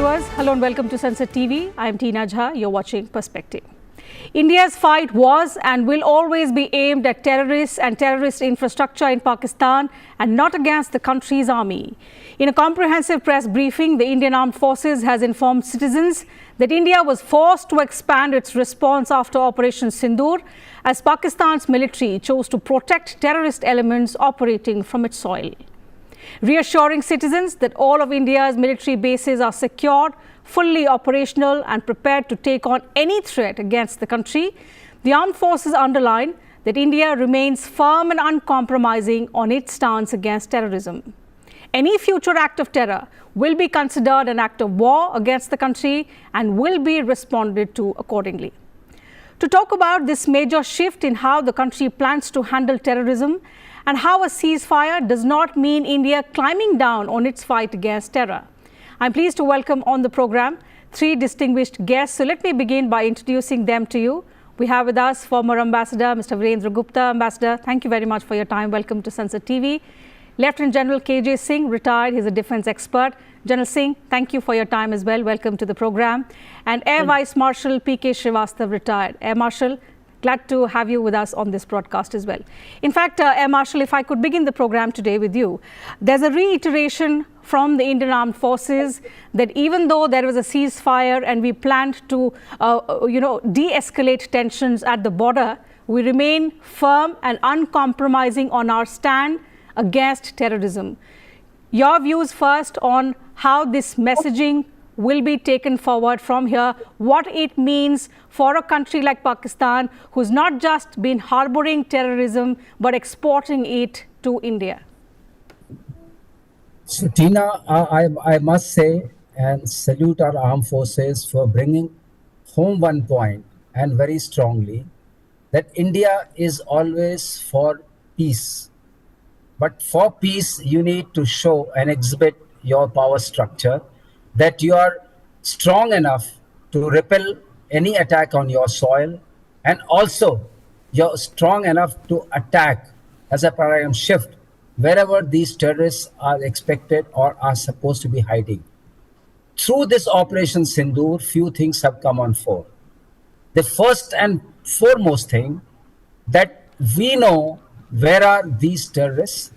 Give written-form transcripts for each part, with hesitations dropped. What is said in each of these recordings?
viewers, hello and welcome to Sunset TV. I am Tina Jha. You're watching Perspective. India's fight was and will always be aimed at terrorists and terrorist infrastructure in Pakistan and not against the country's army. In a comprehensive press briefing, the Indian Armed Forces has informed citizens that India was forced to expand its response after Operation Sindoor as Pakistan's military chose to protect terrorist elements operating from its soil. Reassuring citizens that all of India's military bases are secured, fully operational and prepared to take on any threat against the country, the armed forces underline that India remains firm and uncompromising on its stance against terrorism. Any future act of terror will be considered an act of war against the country and will be responded to accordingly. To talk about this major shift in how the country plans to handle terrorism and how a ceasefire does not mean India climbing down on its fight against terror, I'm pleased to welcome on the program three distinguished guests. So let me begin by introducing them to you. We have with us former Ambassador Mr. Virendra Gupta. Ambassador, thank you very much for your time. Welcome to Sunset TV. Lieutenant General K.J. Singh, retired. He's a defense expert. General Singh, thank you for your time as well. Welcome to the program. And Air Vice Marshal P.K. Srivastav, retired. Air Marshal, glad to have you with us on this broadcast as well. In fact, Air Marshal, if I could begin the program today with you, there's a reiteration from the Indian Armed Forces that even though there was a ceasefire and we planned to, de-escalate tensions at the border, we remain firm and uncompromising on our stand against terrorism. Your views first on how this messaging will be taken forward from here, what it means for a country like Pakistan, who's not just been harboring terrorism, but exporting it to India. So, Tina, I must say and salute our armed forces for bringing home one point, and very strongly, that India is always for peace. But for peace, you need to show and exhibit your power structure, that you are strong enough to repel any attack on your soil, and also you're strong enough to attack as a paradigm shift wherever these terrorists are expected or are supposed to be hiding. Through this Operation Sindoor, few things have come on fore. The first and foremost thing, that we know where are these terrorists.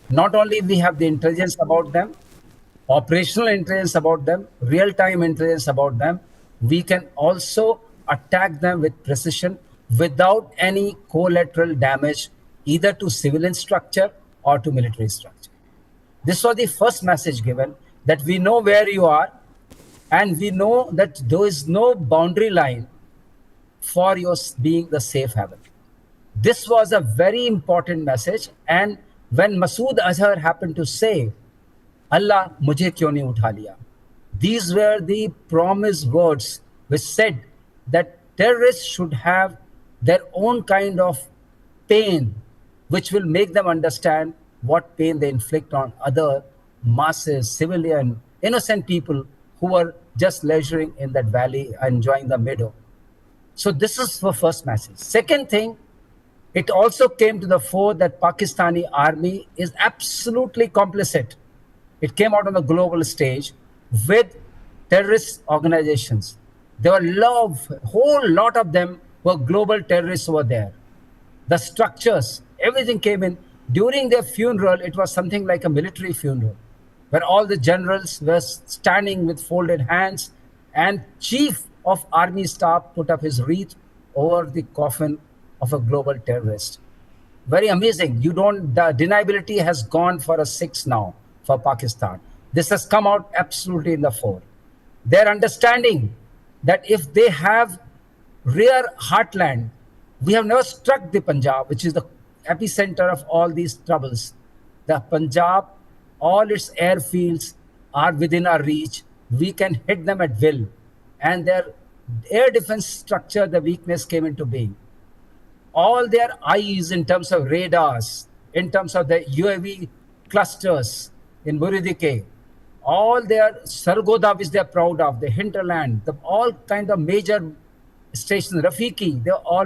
Not only we have the intelligence about them, operational intelligence about them, real-time intelligence about them, we can also attack them with precision without any collateral damage either to civilian structure or to military structure. This was the first message given, that we know where you are and we know that there is no boundary line for your being the safe haven. This was a very important message, and when Masood Azhar happened to say, Allah mujhe kyun nahi utha liya, these were the promised words which said that terrorists should have their own kind of pain, which will make them understand what pain they inflict on other masses, civilian, innocent people who were just leisuring in that valley, enjoying the meadow. So this is the first message. Second thing, it also came to the fore that Pakistani army is absolutely complicit. It came out on the global stage with terrorist organizations. There were whole lot of them were global terrorists over there. The structures, everything came in. During their funeral, it was something like a military funeral, where all the generals were standing with folded hands, and Chief of Army Staff put up his wreath over the coffin of a global terrorist. Very amazing. The deniability has gone for a 6 now for Pakistan. This has come out absolutely in the fore. Their understanding that if they have rear heartland, we have never struck the Punjab, which is the epicenter of all these troubles. The Punjab, all its airfields are within our reach. We can hit them at will. And their air defense structure, the weakness came into being. All their eyes in terms of radars, in terms of the UAV clusters in Muridike, all their Sargodha, which they're proud of, the hinterland, all kind of major stations, Rafiki, they're all,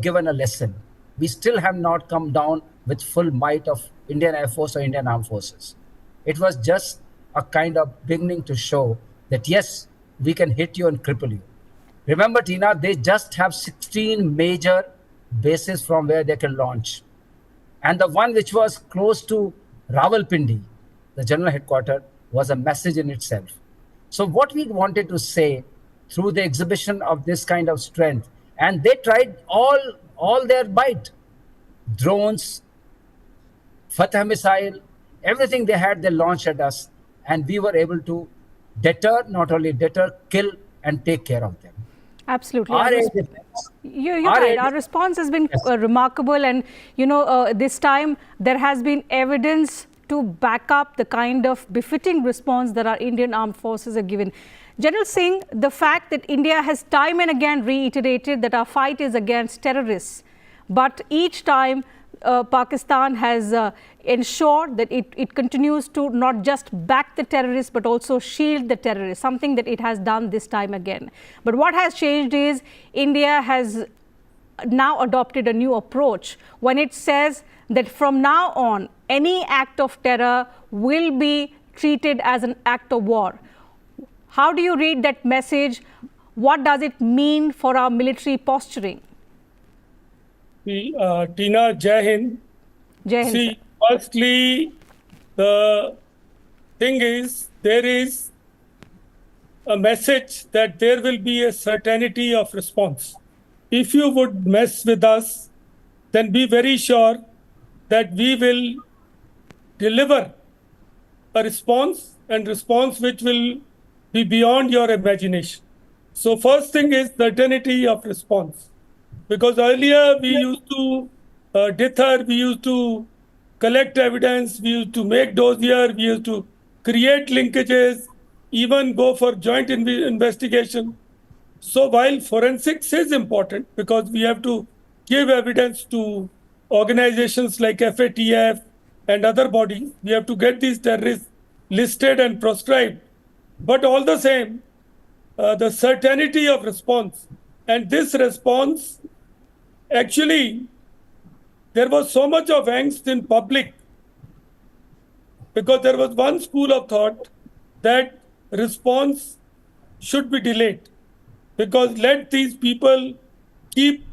given a lesson. We still have not come down with full might of Indian Air Force or Indian Armed Forces. It was just a kind of beginning to show that yes, we can hit you and cripple you. Remember, Tina, they just have 16 major bases from where they can launch. And the one which was close to Rawalpindi, the general headquarters, was a message in itself. So, what we wanted to say through the exhibition of this kind of strength, and they tried all their might, drones, Fatah missile, everything they had, they launched at us, and we were able to deter, not only deter, kill, and take care of them. Absolutely. Our air defense, You're our right. air Our response has been yes. remarkable, and this time there has been evidence to back up the kind of befitting response that our Indian armed forces have given. General Singh, the fact that India has time and again reiterated that our fight is against terrorists, but each time Pakistan has ensured that it continues to not just back the terrorists but also shield the terrorists, something that it has done this time again. But what has changed is India has now adopted a new approach when it says that from now on, any act of terror will be treated as an act of war. How do you read that message? What does it mean for our military posturing? Tina, Jai Hind. Jai Hind, See, firstly, the thing is, there is a message that there will be a certainty of response. If you would mess with us, then be very sure that we will deliver a response, and response which will be beyond your imagination. So first thing is certainty of response. Because earlier we used to deter, we used to collect evidence, we used to make dossier, we used to create linkages, even go for joint investigation. So while forensics is important, because we have to give evidence to organizations like FATF and other bodies, we have to get these terrorists listed and proscribed. But all the same, the certainty of response, and this response, actually, there was so much of angst in public because there was one school of thought that response should be delayed, because let these people keep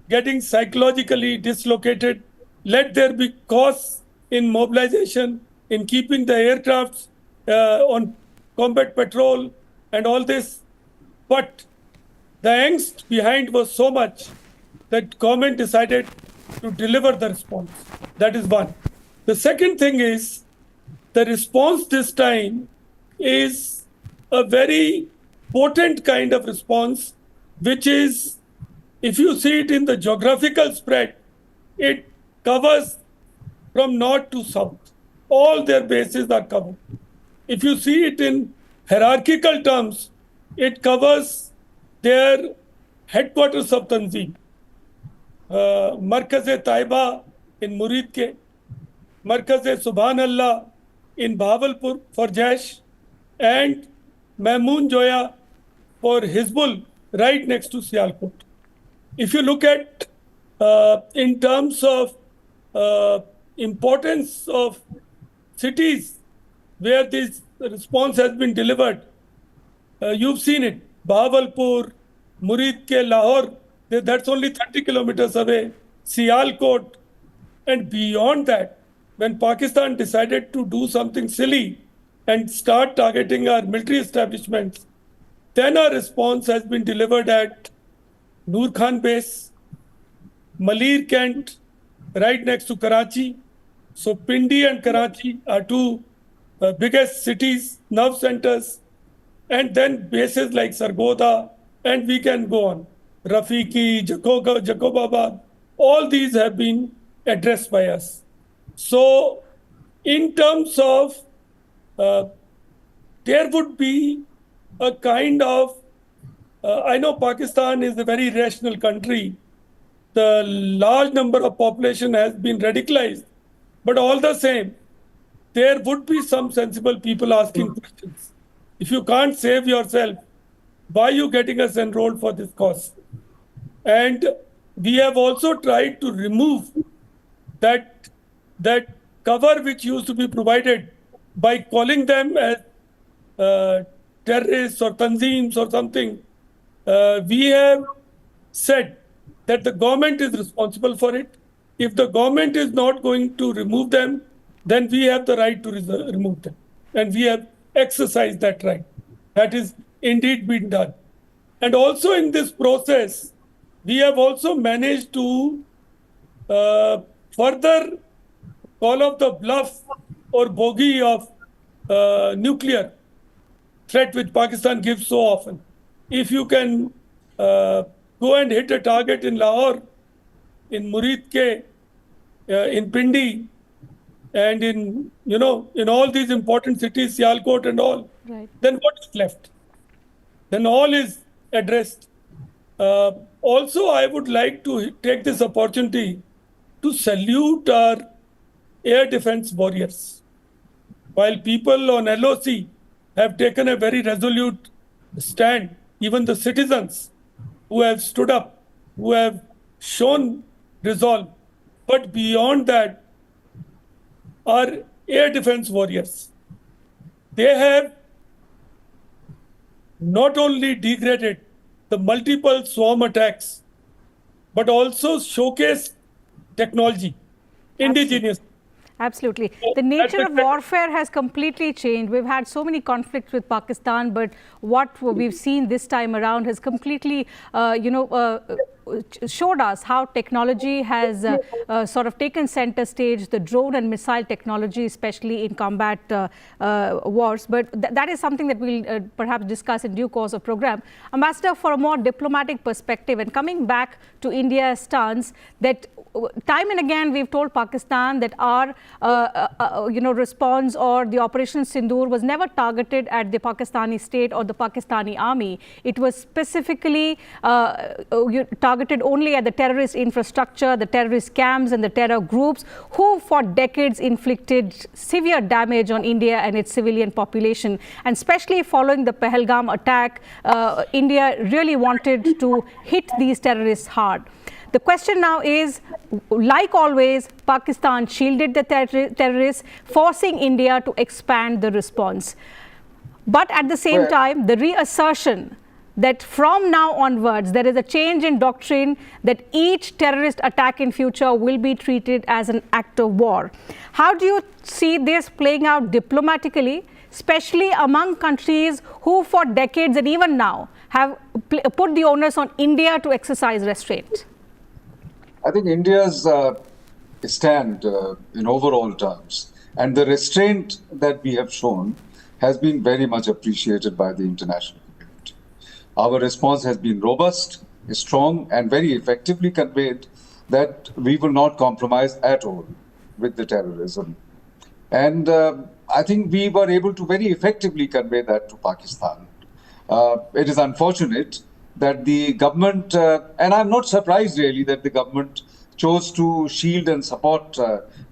getting psychologically dislocated, let there be costs in mobilization, in keeping the aircrafts on combat patrol and all this. But the angst behind was so much that government decided to deliver the response. That is one. The second thing is, the response this time is a very potent kind of response, which is, if you see it in the geographical spread, it covers from north to south. All their bases are covered. If you see it in hierarchical terms, it covers their headquarters of Tanzim. Markaz-e-Taiba in Murid-ke, Markaz-e-Subhanallah in Bahawalpur for Jaish, and Mahmoon Joya for Hizbul right next to Sialkot. If you look at in terms of importance of cities where this response has been delivered, you've seen it. Bahawalpur, Murid-ke, Lahore, that's only 30 kilometers away. Sialkot, and beyond that, when Pakistan decided to do something silly and start targeting our military establishments, then our response has been delivered at Noor Khan base, Malir Kent, right next to Karachi. So Pindi and Karachi are two biggest cities, nerve centers, and then bases like Sargodha, and we can go on. Rafiki, Jacobabad, all these have been addressed by us. So in terms of, there would be a kind of, I know Pakistan is a very rational country. The large number of population has been radicalized, but all the same, there would be some sensible people asking questions. If you can't save yourself, why are you getting us enrolled for this cause? And we have also tried to remove that cover which used to be provided by calling them as terrorists or tanzeems or something, we have said that the government is responsible for it. If the government is not going to remove them, then we have the right to remove them. And we have exercised that right. That is indeed been done. And also in this process, we have also managed to further call off the bluff or bogey of nuclear threat which Pakistan gives so often. If you can go and hit a target in Lahore, in Murid Ke, in Pindi, and in all these important cities, Sialkot and all, Right. then what is left? Then all is addressed. Also, I would like to take this opportunity to salute our air defense warriors. While people on LOC have taken a very resolute stand, even the citizens who have stood up, who have shown resolve, but beyond that, our air defense warriors, they have not only degraded the multiple swarm attacks, but also showcased technology, indigenous. Absolutely. The nature of warfare has completely changed. We've had so many conflicts with Pakistan, but what we've seen this time around has completely, showed us how technology has sort of taken center stage, the drone and missile technology, especially in combat wars. But that is something that we'll perhaps discuss in due course of program. Ambassador, for a more diplomatic perspective and coming back to India's stance, that time and again we've told Pakistan that our response or the Operation Sindoor was never targeted at the Pakistani state or the Pakistani army. It was specifically targeted only at the terrorist infrastructure, the terrorist camps and the terror groups who for decades inflicted severe damage on India and its civilian population. And especially following the Pahalgam attack, India really wanted to hit these terrorists hard. The question now is, like always, Pakistan shielded the terrorists, forcing India to expand the response. But at the same time, the reassertion that from now onwards, there is a change in doctrine that each terrorist attack in future will be treated as an act of war. How do you see this playing out diplomatically, especially among countries who for decades and even now have put the onus on India to exercise restraint? I think India's stand in overall terms and the restraint that we have shown has been very much appreciated by the international community. Our response has been robust, strong, and very effectively conveyed that we will not compromise at all with the terrorism. And I think we were able to very effectively convey that to Pakistan. It is unfortunate that the government, and I'm not surprised really that the government chose to shield and support,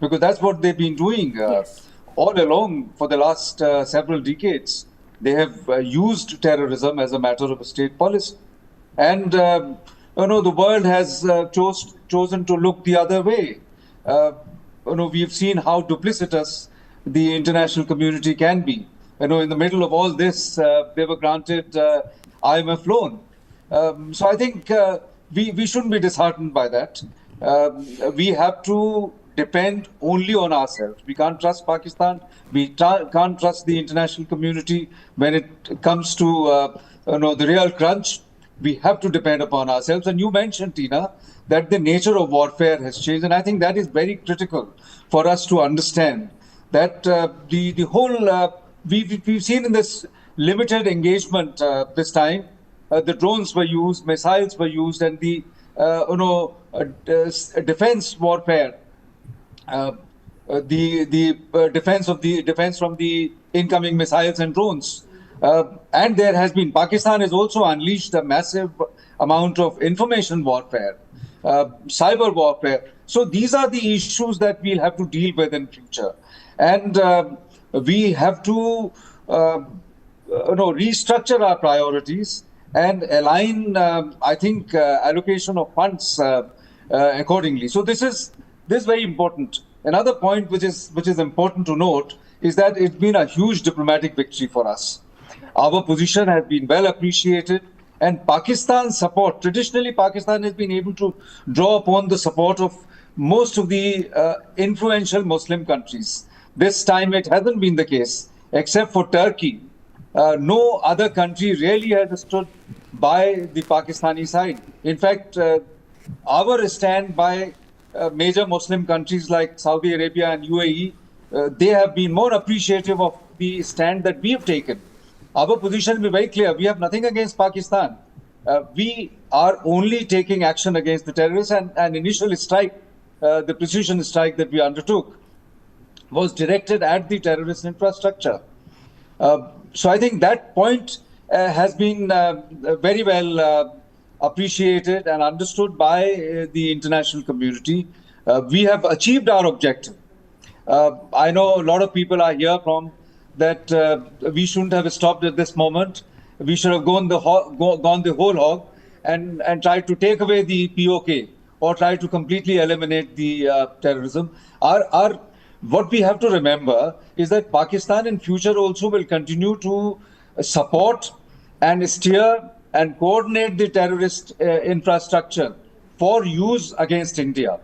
because that's what they've been doing all along for the last several decades. They have used terrorism as a matter of state policy. And, the world has chosen to look the other way. We've seen how duplicitous the international community can be. In the middle of all this, they were granted IMF loan. So I think we shouldn't be disheartened by that. We have to depend only on ourselves. We can't trust Pakistan. We can't trust the international community when it comes to the real crunch. We have to depend upon ourselves. And you mentioned, Tina, that the nature of warfare has changed, and I think that is very critical for us to understand that the whole we've seen in this limited engagement this time. The drones were used, missiles were used, and the defense warfare, the defense from the incoming missiles and drones, and there has been Pakistan has also unleashed a massive amount of information warfare, cyber warfare. So these are the issues that we'll have to deal with in future, and we have to restructure our priorities and align, I think, allocation of funds accordingly. So this is very important. Another point which is important to note is that it's been a huge diplomatic victory for us. Our position has been well appreciated, and Pakistan's support, traditionally Pakistan has been able to draw upon the support of most of the influential Muslim countries. This time it hasn't been the case, except for Turkey. No other country really has stood by the Pakistani side. In fact, our stand by major Muslim countries like Saudi Arabia and UAE, they have been more appreciative of the stand that we have taken. Our position will be very clear. We have nothing against Pakistan. We are only taking action against the terrorists, and initial strike, the precision strike that we undertook, was directed at the terrorist infrastructure. So I think that point has been very well appreciated and understood by the international community. We have achieved our objective. I know a lot of people are here from that we shouldn't have stopped at this moment. We should have gone the whole hog and tried to take away the POK or try to completely eliminate the terrorism. What we have to remember is that Pakistan in future also will continue to support and steer and coordinate the terrorist infrastructure for use against India.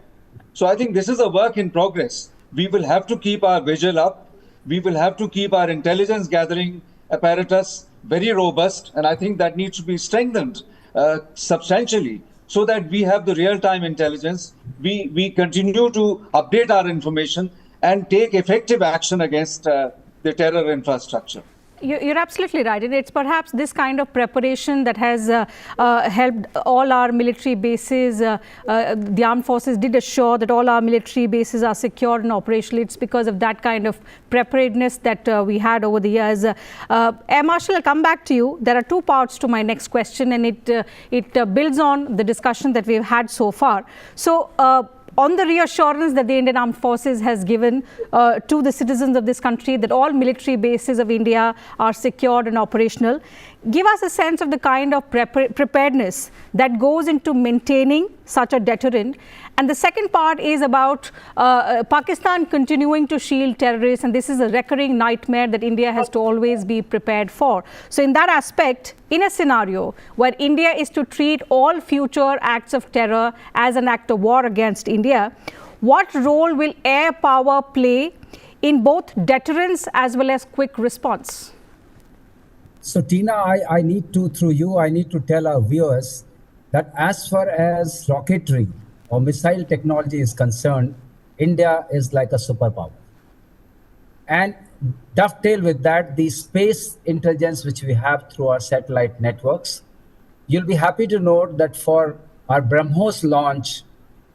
So I think this is a work in progress. We will have to keep our vigil up. We will have to keep our intelligence gathering apparatus very robust, and I think that needs to be strengthened substantially so that we have the real-time intelligence. We continue to update our information and take effective action against the terror infrastructure. You're absolutely right, and it's perhaps this kind of preparation that has helped all our military bases. The armed forces did assure that all our military bases are secure and operational. It's because of that kind of preparedness that we had over the years. Air Marshal, I'll come back to you. There are two parts to my next question, and it builds on the discussion that we've had so far. So, on the reassurance that the Indian Armed Forces has given to the citizens of this country that all military bases of India are secured and operational, give us a sense of the kind of preparedness that goes into maintaining such a deterrent. And the second part is about Pakistan continuing to shield terrorists, and this is a recurring nightmare that India has to always be prepared for. So in that aspect, in a scenario where India is to treat all future acts of terror as an act of war against India, what role will air power play in both deterrence as well as quick response? So Tina, I need to, through you, I need to tell our viewers that as far as rocketry or missile technology is concerned, India is like a superpower. And dovetail with that, the space intelligence which we have through our satellite networks. You'll be happy to note that for our BrahMos launch,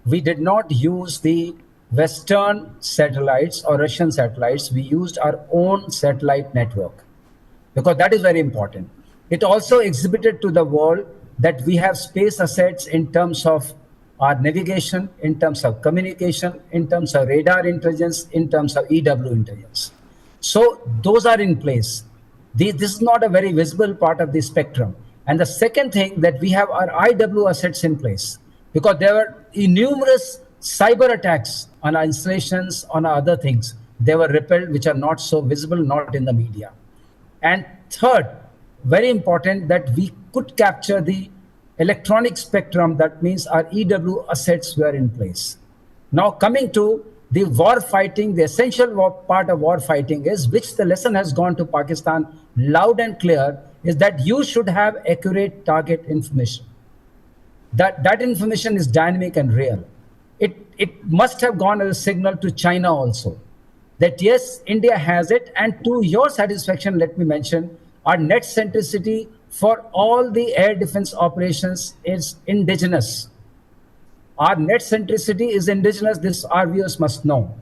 we did not use the Western satellites or Russian satellites. We used our own satellite network, because that is very important. It also exhibited to the world that we have space assets in terms of our navigation, in terms of communication, in terms of radar intelligence, in terms of EW intelligence. So those are in place. This is not a very visible part of the spectrum. And the second thing, that we have our IW assets in place, because there were numerous cyber attacks on our installations, on our other things. They were repelled, which are not so visible, not in the media. And third, very important, that we could capture the electronic spectrum. That means our EW assets were in place. Now coming to the war fighting, the essential part of war fighting is, which the lesson has gone to Pakistan loud and clear, is that you should have accurate target information. That information is dynamic and real. It must have gone as a signal to China also, that yes, India has it. And to your satisfaction, let me mention, our net centricity for all the air defense operations is indigenous. Our net centricity is indigenous. This our viewers must know.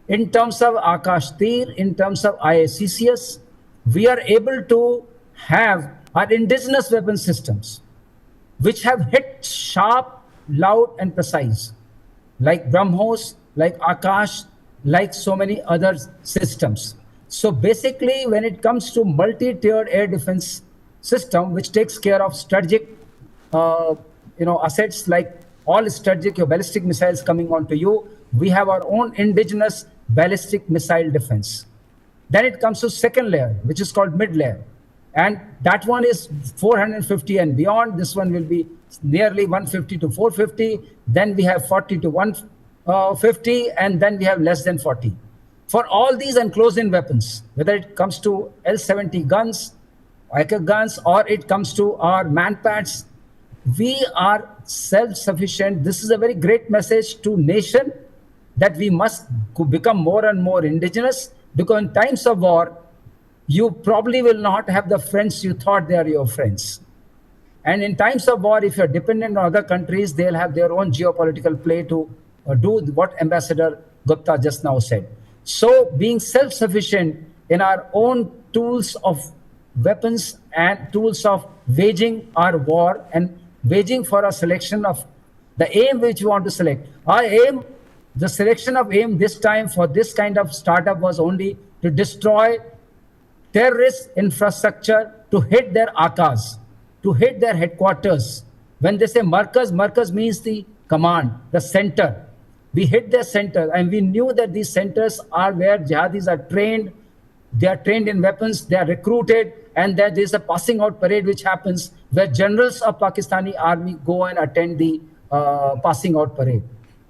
In terms of Akash Tir, in terms of IACCS, we are able to have our indigenous weapon systems, which have hit sharp, loud, and precise, like BrahMos, like Akash, like so many other systems. So basically, when it comes to multi-tiered air defense system, which takes care of strategic, assets like all strategic, your ballistic missiles coming onto you, we have our own indigenous ballistic missile defense. Then it comes to second layer, which is called mid layer. and that one is 450 and beyond. This one will be nearly 150 to 450. Then we have 40 to 150, and then we have less than 40. For all these enclosed-in weapons, whether it comes to L-70 guns, Iker guns, or it comes to our manpads, we are self-sufficient. This is a very great message to nation that we must become more and more indigenous, because in times of war, you probably will not have the friends you thought they are your friends. And in times of war, if you're dependent on other countries, they'll have their own geopolitical play to do what Ambassador Gupta just now said. So being self-sufficient in our own tools of weapons and tools of waging our war and waging for a selection of the aim which we want to select. Our aim, the selection of aim this time for this kind of startup was only to destroy terrorist infrastructure, to hit their akas, to hit their headquarters. When they say Markaz, Markaz means the command, the center. We hit their center, and we knew that these centers are where jihadis are trained. They are trained in weapons, they are recruited, and there is a passing out parade which happens where generals of Pakistani army go and attend the passing out parade.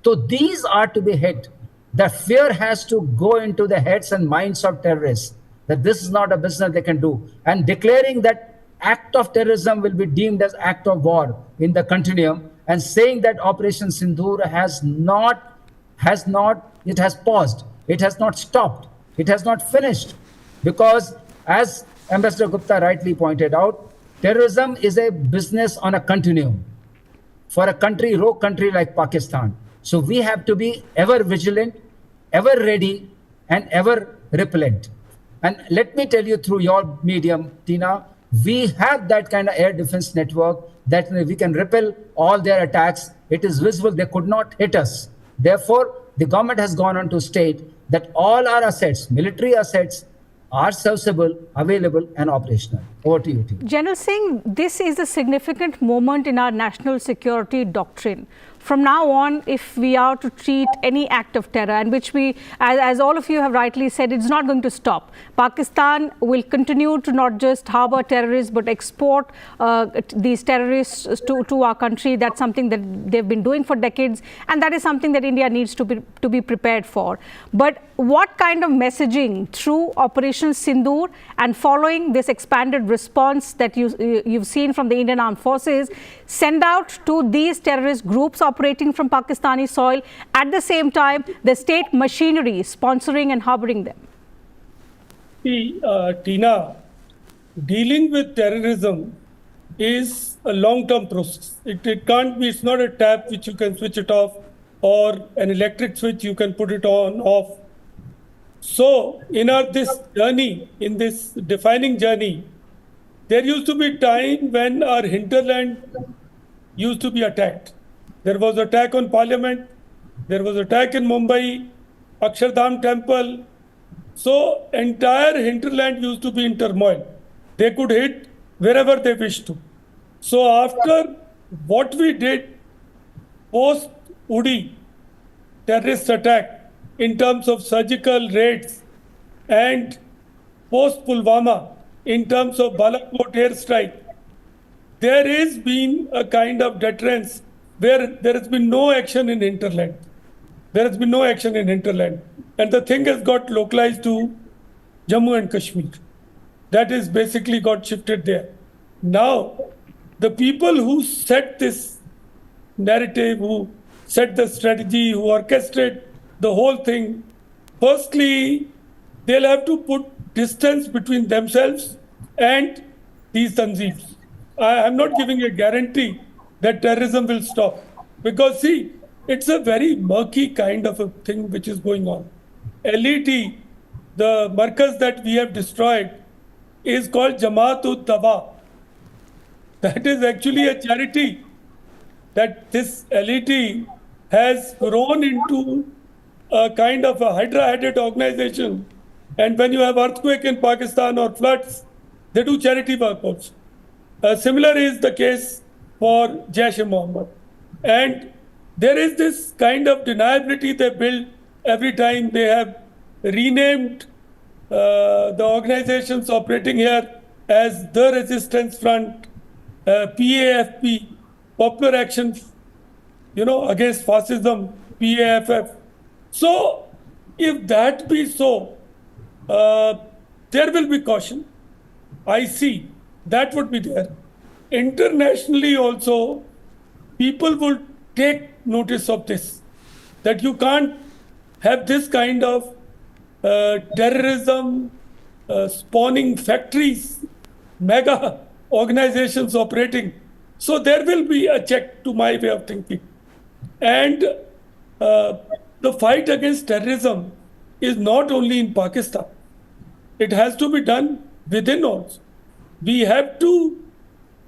So these are to be hit. The fear has to go into the heads and minds of terrorists that this is not a business they can do. And declaring that act of terrorism will be deemed as act of war in the continuum, and saying that Operation Sindoor has paused, it has not stopped, it has not finished. Because as Ambassador Gupta rightly pointed out, terrorism is a business on a continuum for a country, rogue country like Pakistan. So we have to be ever vigilant, ever ready, and ever repellent. And let me tell you through your medium, Tina, we have that kind of air defense network that we can repel all their attacks. It is visible, they could not hit us. Therefore, the government has gone on to state that all our assets, military assets, are serviceable, available, and operational. Over to you, Tina. General Singh, this is a significant moment in our national security doctrine. From now on, if we are to treat any act of terror, and which we, as all of you have rightly said, it's not going to stop. Pakistan will continue to not just harbor terrorists, but export these terrorists to our country. That's something that they've been doing for decades, and that is something that India needs to be prepared for. But what kind of messaging through Operation Sindoor and following this expanded response that you've seen from the Indian Armed Forces send out to these terrorist groups operating from Pakistani soil, at the same time the state machinery sponsoring and harboring them? See, Tina, dealing with terrorism is a long-term process. It can't be, it's not a tap which you can switch it off, or an electric switch you can put it on, off. So in this journey, in this defining journey, there used to be time when our hinterland used to be attacked. There was attack on Parliament, there was attack in Mumbai, Akshardham Temple. So entire hinterland used to be in turmoil. They could hit wherever they wished to. So after what we did post Uri terrorist attack in terms of surgical raids, and post Pulwama in terms of Balakot airstrike, there has been a kind of deterrence where there has been no action in hinterland. There has been no action in hinterland. And the thing has got localized to Jammu and Kashmir. That is basically got shifted there. Now, the people who set this narrative, who set the strategy, who orchestrate the whole thing, firstly, they'll have to put distance between themselves and these tanzeems. I'm not giving a guarantee that terrorism will stop. Because see, it's a very murky kind of a thing which is going on. LET, the markers that we have destroyed, is called Jamaat-ud-Dawa. That is actually a charity that this LET has grown into a kind of a hydra-headed organization. And when you have earthquake in Pakistan or floods, they do charity work also. Similar is the case for Jaish-e-Mohammed. And there is this kind of deniability they build every time they have renamed the organizations operating here as the Resistance Front, PAFP, Popular Action, against fascism, PAFF. So, if that be so, there will be caution. I see that would be there. Internationally also, people will take notice of this, that you can't have this kind of terrorism, spawning factories, mega organizations operating. So there will be a check to my way of thinking. And the fight against terrorism is not only in Pakistan. It has to be done within also. We have to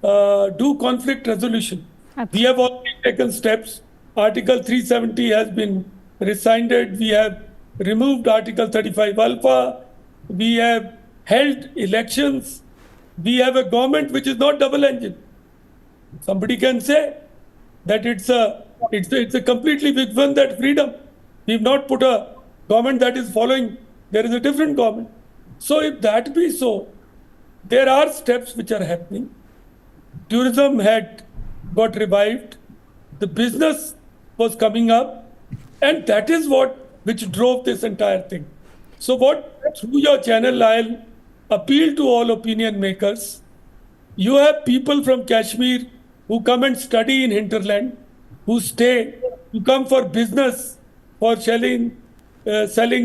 do conflict resolution. Absolutely. We have already taken steps. Article 370 has been rescinded. We have removed Article 35 alpha. We have held elections. We have a government which is not double engine. Somebody can say that it's a completely big one, that freedom. We've not put a government that is following. There is a different government. So if that be so, there are steps which are happening. Tourism had got revived. The business was coming up. And that is which drove this entire thing. So through your channel, I'll appeal to all opinion makers. You have people from Kashmir who come and study in hinterland, who stay, who come for business, for selling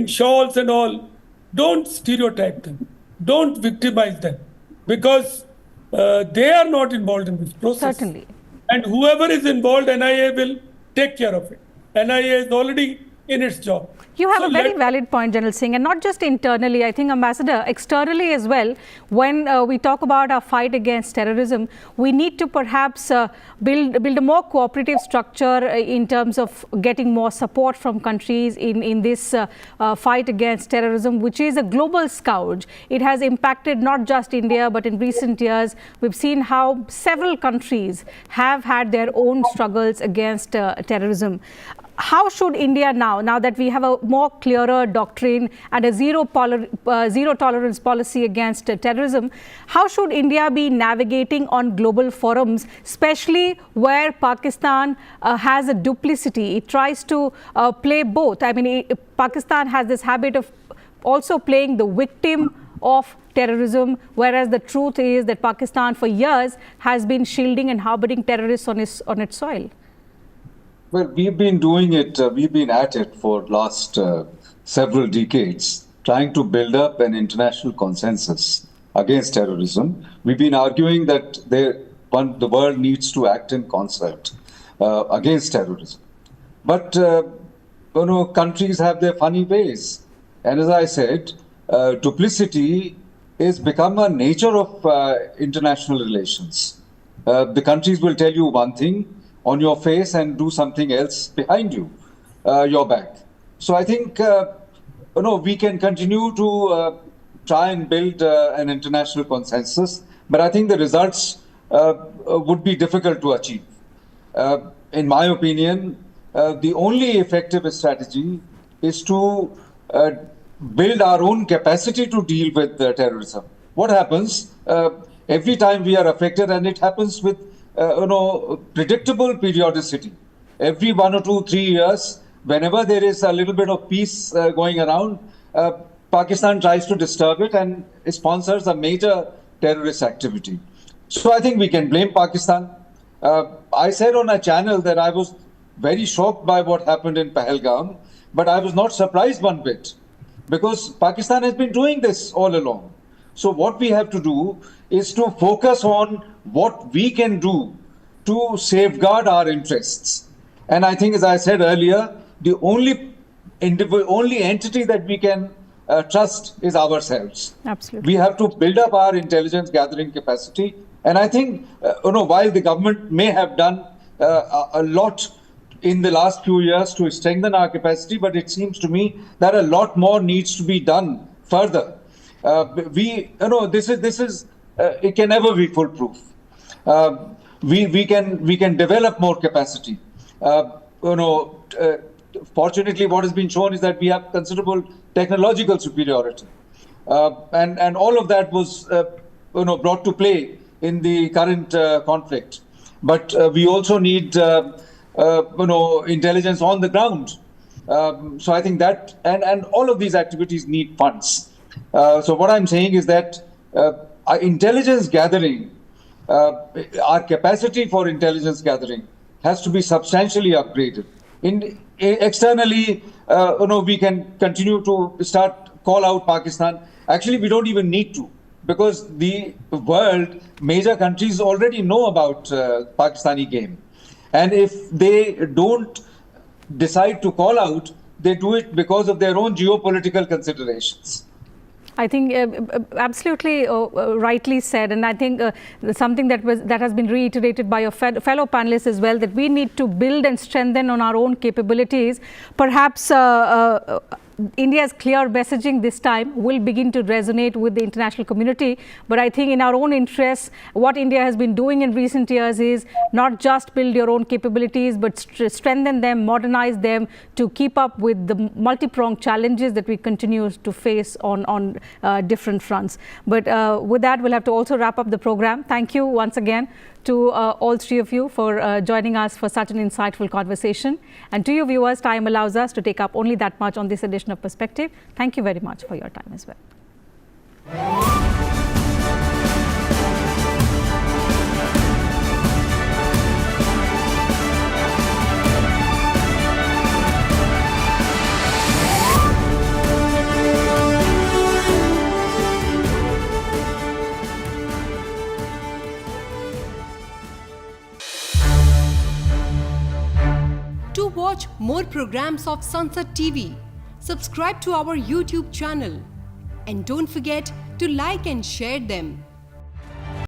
shawls and all. Don't stereotype them. Don't victimize them, because they are not involved in this process. Certainly. And whoever is involved, NIA will take care of it. NIA is already in its job. You have a very valid point, General Singh, and not just internally, I think, Ambassador, externally as well. When we talk about our fight against terrorism, we need to perhaps build a more cooperative structure in terms of getting more support from countries in this fight against terrorism, which is a global scourge. It has impacted not just India, but in recent years, we've seen how several countries have had their own struggles against terrorism. How should India now that we have a more clearer doctrine and a zero tolerance policy against terrorism, how should India be navigating on global forums, especially where Pakistan has a duplicity? It tries to play both. I mean, Pakistan has this habit of also playing the victim of terrorism, whereas the truth is that Pakistan for years has been shielding and harboring terrorists on its soil. Well, we've been doing it, we've been at it for last several decades, trying to build up an international consensus against terrorism. We've been arguing that the world needs to act in concert against terrorism. But, countries have their funny ways. And as I said, duplicity is become a nature of international relations. The countries will tell you one thing on your face and do something else behind you, your back. So I think, we can continue to try and build an international consensus, but I think the results would be difficult to achieve. In my opinion, the only effective strategy is to build our own capacity to deal with terrorism. What happens every time we are affected, and it happens with predictable periodicity. Every 1 or 2, 3 years, whenever there is a little bit of peace going around, Pakistan tries to disturb it and sponsors a major terrorist activity. So I think we can blame Pakistan. I said on a channel that I was very shocked by what happened in Pahalgam, but I was not surprised one bit, because Pakistan has been doing this all along. So what we have to do is to focus on what we can do to safeguard our interests. And I think, as I said earlier, the only entity that we can trust is ourselves. Absolutely. We have to build up our intelligence gathering capacity. And I think, while the government may have done a lot in the last few years to strengthen our capacity, but it seems to me that a lot more needs to be done further. It can never be foolproof. We can develop more capacity. Fortunately, what has been shown is that we have considerable technological superiority, and all of that was brought to play in the current conflict. But we also need intelligence on the ground. So I think that and all of these activities need funds. So what I'm saying is that our intelligence gathering, our capacity for intelligence gathering has to be substantially upgraded. Externally, we can continue to call out Pakistan. Actually, we don't even need to, because the world, major countries already know about Pakistani game. And if they don't decide to call out, they do it because of their own geopolitical considerations. I think absolutely rightly said, and I think something that has been reiterated by your fellow panelists as well, that we need to build and strengthen on our own capabilities. Perhaps India's clear messaging this time will begin to resonate with the international community. But I think in our own interests, what India has been doing in recent years is not just build your own capabilities, but strengthen them, modernize them to keep up with the multi-pronged challenges that we continue to face on different fronts. But with that, we'll have to also wrap up the program. Thank you once again to all three of you for joining us for such an insightful conversation. And to you viewers, time allows us to take up only that much on this edition of Perspective. Thank you very much for your time as well. To watch more programs of Sunset TV, subscribe to our YouTube channel and don't forget to like and share them.